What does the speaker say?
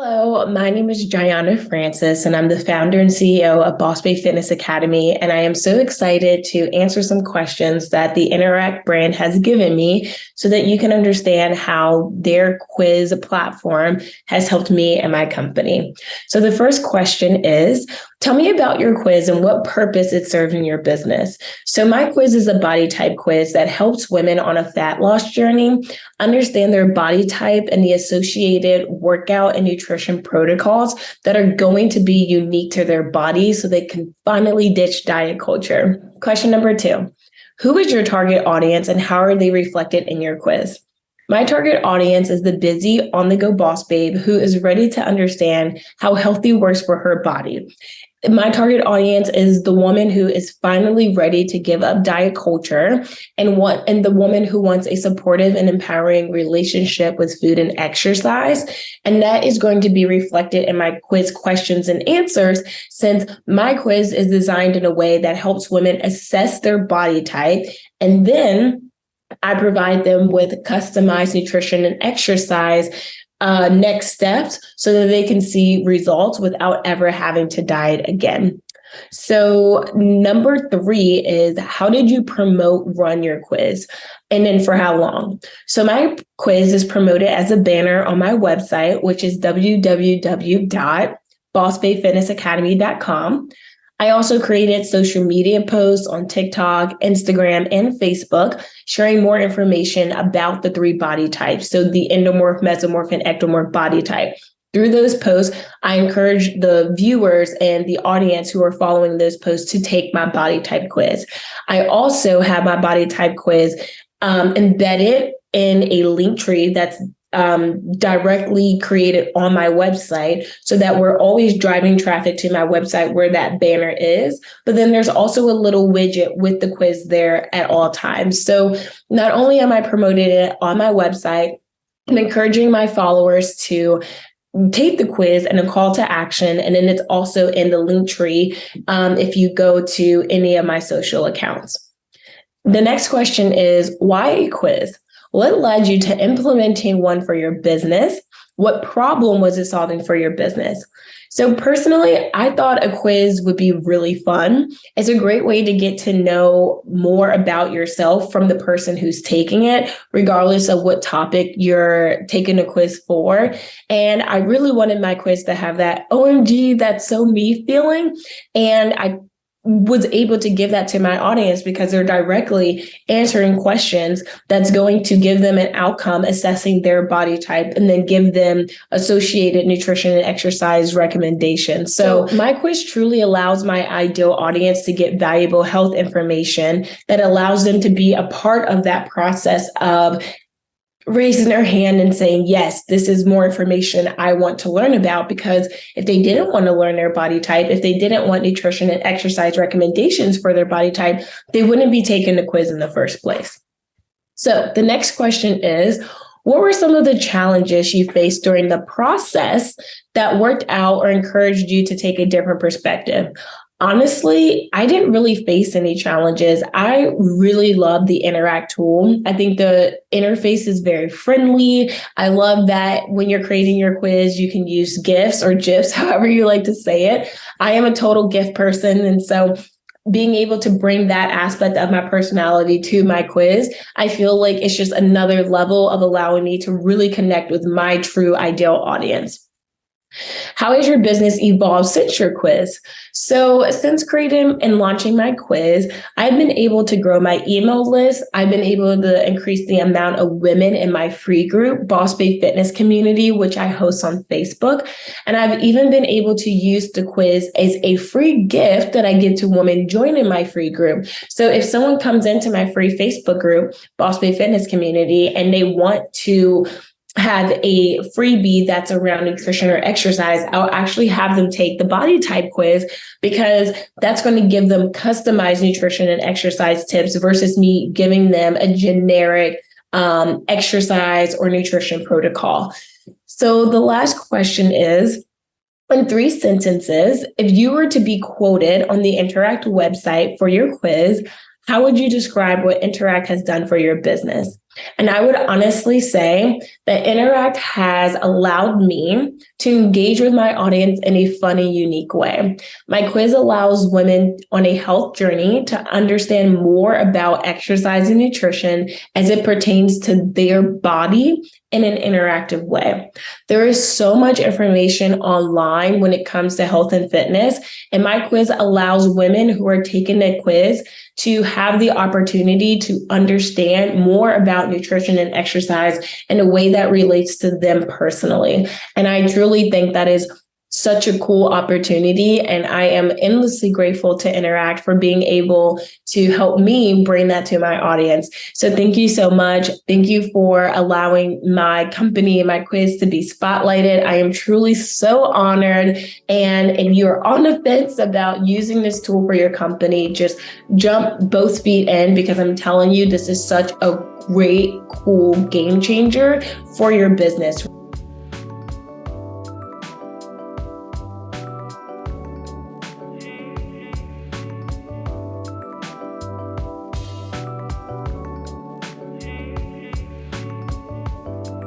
Hello, my name is Jaiana Francis, and I'm the founder and CEO of Boss Bay Fitness Academy. And I am so excited to answer some questions that the Interact brand has given me so that you can understand how their quiz platform has helped me and my company. So the first question is, tell me about your quiz and what purpose it serves in your business. So my quiz is a body type quiz that helps women on a fat loss journey understand their body type and the associated workout and nutrition protocols that are going to be unique to their body so they can finally ditch diet culture. Question number 2, who is your target audience and how are they reflected in your quiz? My target audience is the busy on-the-go boss babe who is ready to understand how healthy works for her body. My target audience is the woman who is finally ready to give up diet culture and the woman who wants a supportive and empowering relationship with food and exercise. And that is going to be reflected in my quiz questions and answers, since my quiz is designed in a way that helps women assess their body type, and then I provide them with customized nutrition and exercise next steps so that they can see results without ever having to diet again. So number 3 is, how did you run your quiz? And then for how long? So my quiz is promoted as a banner on my website, which is www.bossbayfitnessacademy.com. I also created social media posts on TikTok, Instagram, and Facebook, sharing more information about the 3 body types. So the endomorph, mesomorph, and ectomorph body type. Through those posts, I encourage the viewers and the audience who are following those posts to take my body type quiz. I also have my body type quiz embedded in a link tree that's directly created on my website so that we're always driving traffic to my website where that banner is. But then there's also a little widget with the quiz there at all times. So not only am I promoting it on my website, I'm encouraging my followers to take the quiz and a call to action. And then it's also in the link tree if you go to any of my social accounts. The next question is, why a quiz? What led you to implementing one for your business? What problem was it solving for your business? So personally, I thought a quiz would be really fun. It's a great way to get to know more about yourself from the person who's taking it, regardless of what topic you're taking a quiz for. And I really wanted my quiz to have that OMG, that's so me feeling. And I was able to give that to my audience because they're directly answering questions that's going to give them an outcome assessing their body type and then give them associated nutrition and exercise recommendations. So my quiz truly allows my ideal audience to get valuable health information that allows them to be a part of that process of raising their hand and saying, yes, this is more information I want to learn about. Because if they didn't want to learn their body type, if they didn't want nutrition and exercise recommendations for their body type, they wouldn't be taking the quiz in the first place. So the next question is, what were some of the challenges you faced during the process that worked out or encouraged you to take a different perspective? Honestly, I didn't really face any challenges. I really love the Interact tool. I think the interface is very friendly. I love that when you're creating your quiz, you can use GIFs or GIFs, however you like to say it. I am a total GIF person. And so being able to bring that aspect of my personality to my quiz, I feel like it's just another level of allowing me to really connect with my true ideal audience. How has your business evolved since your quiz? So since creating and launching my quiz, I've been able to grow my email list. I've been able to increase the amount of women in my free group, Boss Bay Fitness Community, which I host on Facebook. And I've even been able to use the quiz as a free gift that I give to women joining my free group. So if someone comes into my free Facebook group, Boss Bay Fitness Community, and they want to have a freebie that's around nutrition or exercise, I'll actually have them take the body type quiz because that's going to give them customized nutrition and exercise tips versus me giving them a generic exercise or nutrition protocol. So the last question is, in 3 sentences, if you were to be quoted on the Interact website for your quiz, how would you describe what Interact has done for your business? And I would honestly say that Interact has allowed me to engage with my audience in a fun and unique way. My quiz allows women on a health journey to understand more about exercise and nutrition as it pertains to their body in an interactive way. There is so much information online when it comes to health and fitness, and my quiz allows women who are taking the quiz to have the opportunity to understand more about nutrition and exercise in a way that relates to them personally. And I truly think that is such a cool opportunity. And I am endlessly grateful to Interact for being able to help me bring that to my audience. So thank you so much. Thank you for allowing my company and my quiz to be spotlighted. I am truly so honored. And if you're on the fence about using this tool for your company, just jump both feet in, because I'm telling you, this is such a great, cool game changer for your business.